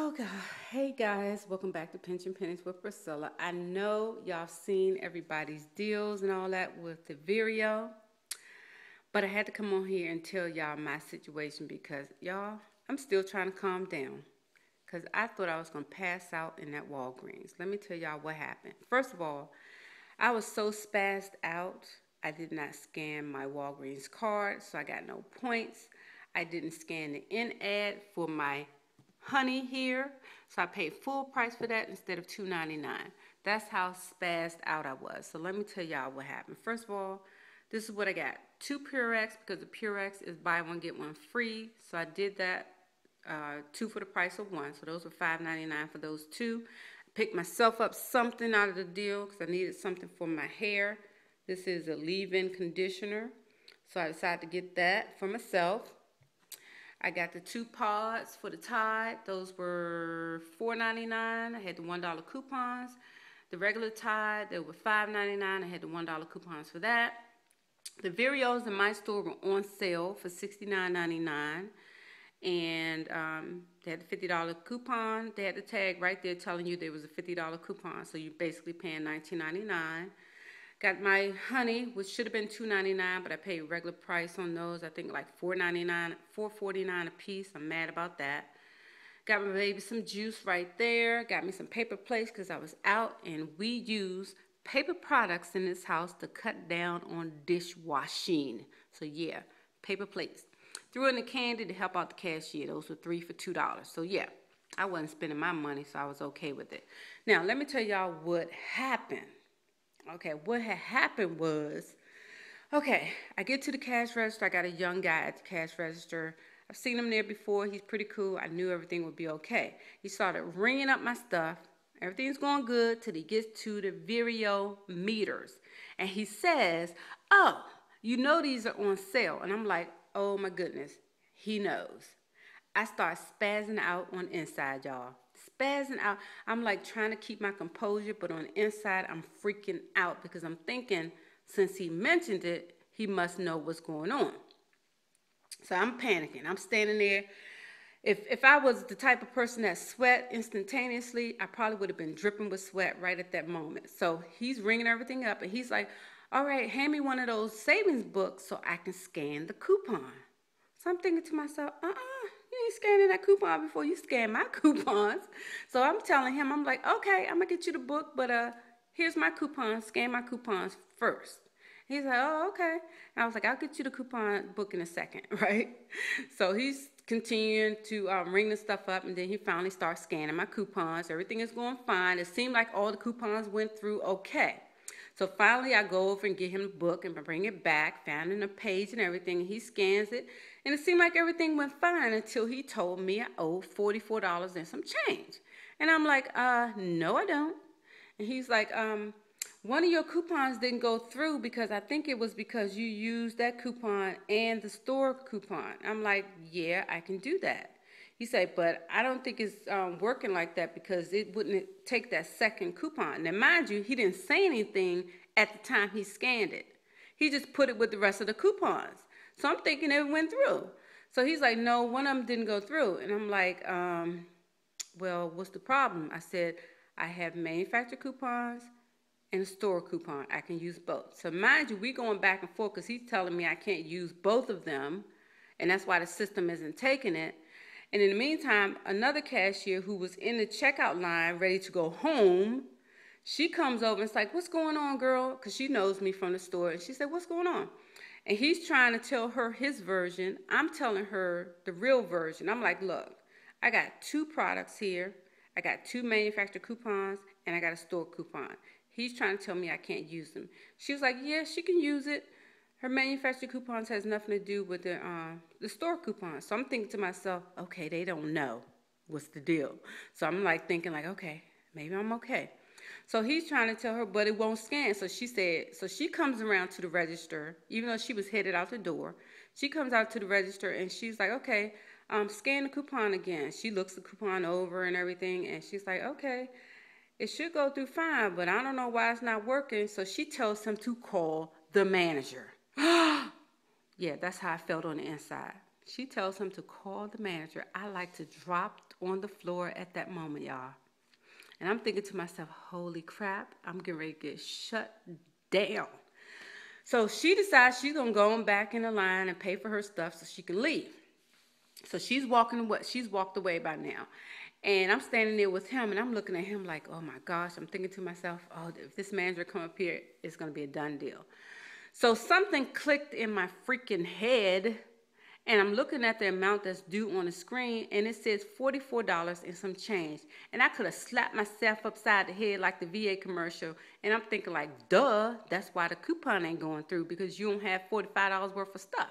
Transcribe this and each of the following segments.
Oh God. Hey guys, welcome back to Pinch and Pennies with Priscilla. I know y'all seen everybody's deals and all that with the video, but I had to come on here and tell y'all my situation because y'all, I'm still trying to calm down because I thought I was going to pass out in that Walgreens. Let me tell y'all what happened. First of all, I was so spazzed out, I did not scan my Walgreens card, so I got no points. I didn't scan the in ad for my honey here, so I paid full price for that instead of $2.99. That's how spazzed out I was. So let me tell y'all what happened. First of all, this is what I got. 2 Purex, because the Purex is buy one get one free. So I did that, 2 for the price of 1. So those were $5.99 for those 2. I picked myself up something out of the deal because I needed something for my hair. This is a leave-in conditioner. So I decided to get that for myself. I got the 2 pods for the Tide. Those were $4.99. I had the $1 coupons. The regular Tide, they were $5.99. I had the $1 coupons for that. The Vireos in my store were on sale for $69.99. And they had the $50 coupon. They had the tag right there telling you there was a $50 coupon. So you're basically paying $19.99. Got my honey, which should have been $2.99, but I paid regular price on those. I think like $4.99, $4.49 a piece. I'm mad about that. Got my baby some juice right there. Got me some paper plates because I was out, and we use paper products in this house to cut down on dishwashing. So yeah, paper plates. Threw in the candy to help out the cashier. Those were 3 for $2. So yeah, I wasn't spending my money, so I was okay with it. Now, let me tell y'all what happened. Okay, what had happened was, okay, I get to the cash register. I got a young guy at the cash register. I've seen him there before. He's pretty cool. I knew everything would be okay. He started ringing up my stuff. Everything's going good till he gets to the Vireo meters. And he says, oh, you know these are on sale. And I'm like, oh my goodness, he knows. I start spazzing out on the inside, y'all. Spazzing out. I'm like trying to keep my composure, but on the inside, I'm freaking out because I'm thinking since he mentioned it, he must know what's going on. So I'm panicking. I'm standing there. If I was the type of person that sweat instantaneously, I probably would have been dripping with sweat right at that moment. So he's ringing everything up, and he's like, all right, hand me one of those savings books so I can scan the coupon. So I'm thinking to myself, you ain't scanning that coupon before you scan my coupons. So I'm telling him, I'm like, okay, I'm going to get you the book, but here's my coupon. Scan my coupons first. He's like, oh, okay. And I was like, I'll get you the coupon book in a second, right? So he's continuing to ring the stuff up, and then he finally starts scanning my coupons. Everything is going fine. It seemed like all the coupons went through okay. So finally, I go over and get him the book and bring it back, found in the page and everything. He scans it, and it seemed like everything went fine until he told me I owed $44 and some change. And I'm like, no, I don't. And he's like, one of your coupons didn't go through because I think it was because you used that coupon and the store coupon. I'm like, yeah, I can do that. He said, but I don't think it's working like that because it wouldn't take that second coupon. Now, mind you, he didn't say anything at the time he scanned it. He just put it with the rest of the coupons. So I'm thinking it went through. So he's like, no, one of them didn't go through. And I'm like, well, what's the problem? I said, I have manufacturer coupons and a store coupon. I can use both. So mind you, we going back and forth because he's telling me I can't use both of them. And that's why the system isn't taking it. And in the meantime, another cashier who was in the checkout line ready to go home, she comes over and it's like, what's going on, girl? Because she knows me from the store. And she said, what's going on? And he's trying to tell her his version. I'm telling her the real version. I'm like, look, I got 2 products here. I got 2 manufacturer coupons, and I got a store coupon. He's trying to tell me I can't use them. She was like, yeah, she can use it. Her manufacturer coupons has nothing to do with the store coupons. So I'm thinking to myself, okay, they don't know what's the deal. So I'm like thinking like, okay, maybe I'm okay. So he's trying to tell her, but it won't scan. So she said, so she comes around to the register, even though she was headed out the door. She comes out to the register and she's like, okay, scan the coupon again. She looks the coupon over and everything. And she's like, okay, it should go through fine, but I don't know why it's not working. So she tells him to call the manager. Yeah, that's how I felt on the inside. She tells him to call the manager. I like to drop on the floor at that moment, y'all. And I'm thinking to myself, holy crap, I'm getting ready to get shut down. So she decides she's going to go on back in the line and pay for her stuff so she can leave. So she's walked away by now. And I'm standing there with him, and I'm looking at him like, oh, my gosh. I'm thinking to myself, oh, if this manager come up here, it's going to be a done deal. So something clicked in my freaking head, and I'm looking at the amount that's due on the screen, and it says $44 and some change. And I could have slapped myself upside the head like the VA commercial, and I'm thinking like, duh, that's why the coupon ain't going through, because you don't have $45 worth of stuff.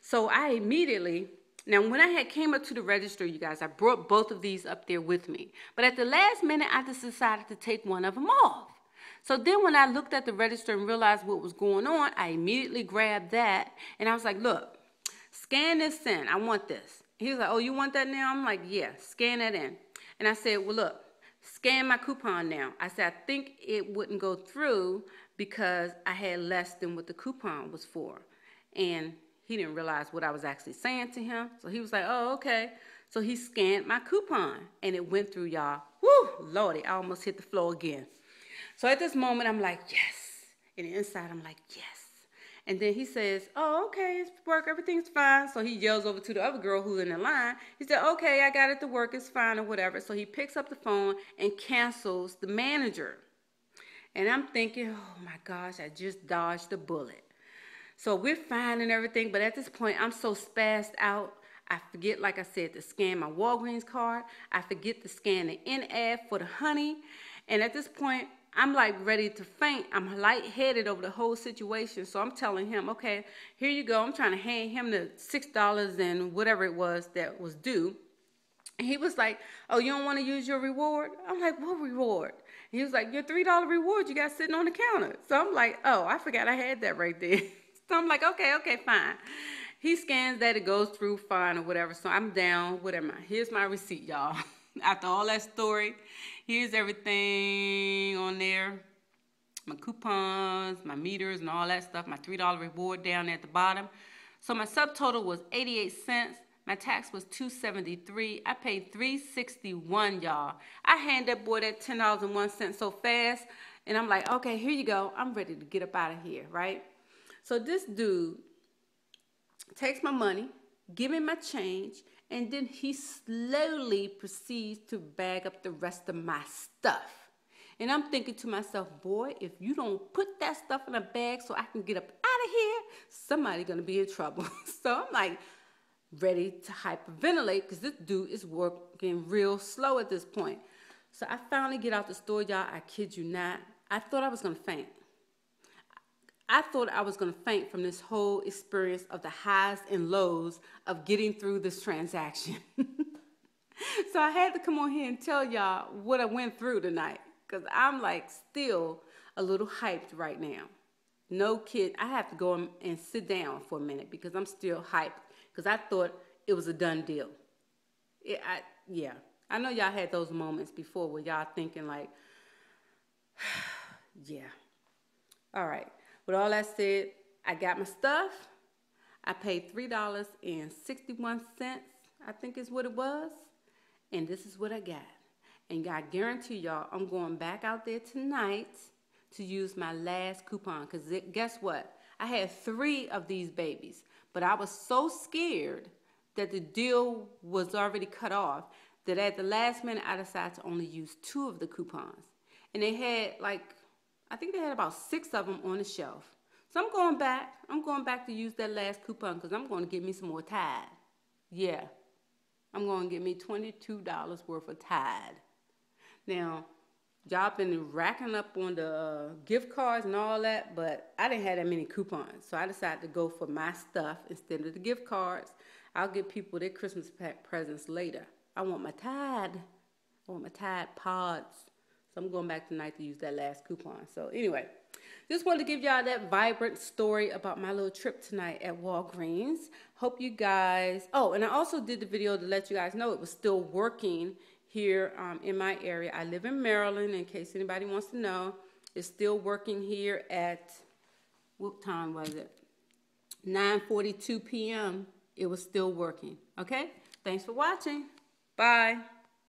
So I immediately... Now, when I had came up to the register, you guys, I brought both of these up there with me. But at the last minute, I just decided to take one of them off. So then when I looked at the register and realized what was going on, I immediately grabbed that. And I was like, look, scan this in. I want this. He was like, oh, you want that now? I'm like, yeah, scan that in. And I said, well, look, scan my coupon now. I said, I think it wouldn't go through because I had less than what the coupon was for. And he didn't realize what I was actually saying to him. So he was like, oh, okay. So he scanned my coupon, and it went through, y'all. Woo, Lordy, I almost hit the floor again. So at this moment, I'm like, yes. And inside, I'm like, yes. And then he says, oh, okay, it's work. Everything's fine. So he yells over to the other girl who's in the line. He said, okay, I got it to work. It's fine or whatever. So he picks up the phone and cancels the manager. And I'm thinking, oh, my gosh, I just dodged a bullet. So we're fine and everything, but at this point, I'm so spazzed out. I forget, like I said, to scan my Walgreens card. I forget to scan the in-ad for the honey. And at this point, I'm like ready to faint. I'm lightheaded over the whole situation. So I'm telling him, okay, here you go. I'm trying to hand him the $6 and whatever it was that was due. And he was like, oh, you don't want to use your reward? I'm like, what reward? And he was like, your $3 reward you got sitting on the counter. So I'm like, oh, I forgot I had that right there. So I'm like, okay, fine. He scans that, it goes through fine or whatever. So I'm down, whatever. Here's my receipt, y'all. After all that story, here's everything on there. My coupons, my meters, and all that stuff. My $3 reward down at the bottom. So my subtotal was 88 cents. My tax was $2.73. I paid $3.61, y'all. I hand that boy that $10.01 so fast. And I'm like, okay, here you go. I'm ready to get up out of here, right? So this dude takes my money, give me my change, and then he slowly proceeds to bag up the rest of my stuff. And I'm thinking to myself, boy, if you don't put that stuff in a bag so I can get up out of here, somebody's going to be in trouble. So I'm like ready to hyperventilate because this dude is working real slow at this point. So I finally get out the store, y'all. I kid you not. I thought I was going to faint. I thought I was going to faint from this whole experience of the highs and lows of getting through this transaction. So I had to come on here and tell y'all what I went through tonight because I'm like still a little hyped right now. No kid, I have to go and sit down for a minute because I'm still hyped because I thought it was a done deal. Yeah, I know y'all had those moments before where y'all thinking like, yeah, all right. With all that said, I got my stuff. I paid $3.61, I think is what it was. And this is what I got. And I guarantee y'all, I'm going back out there tonight to use my last coupon. Because guess what? I had 3 of these babies. But I was so scared that the deal was already cut off that at the last minute, I decided to only use 2 of the coupons. And they had I think they had about 6 of them on the shelf. So I'm going back to use that last coupon because I'm going to get me some more Tide. Yeah, I'm going to get me $22 worth of Tide. Now, y'all been racking up on the gift cards and all that, but I didn't have that many coupons. So I decided to go for my stuff instead of the gift cards. I'll give people their Christmas presents later. I want my Tide. I want my Tide Pods. So I'm going back tonight to use that last coupon. So anyway, just wanted to give y'all that vibrant story about my little trip tonight at Walgreens. Hope you guys... Oh, and I also did the video to let you guys know it was still working here in my area. I live in Maryland, in case anybody wants to know. It's still working here at... What time was it? 9:42 p.m. it was still working. Okay? Thanks for watching. Bye.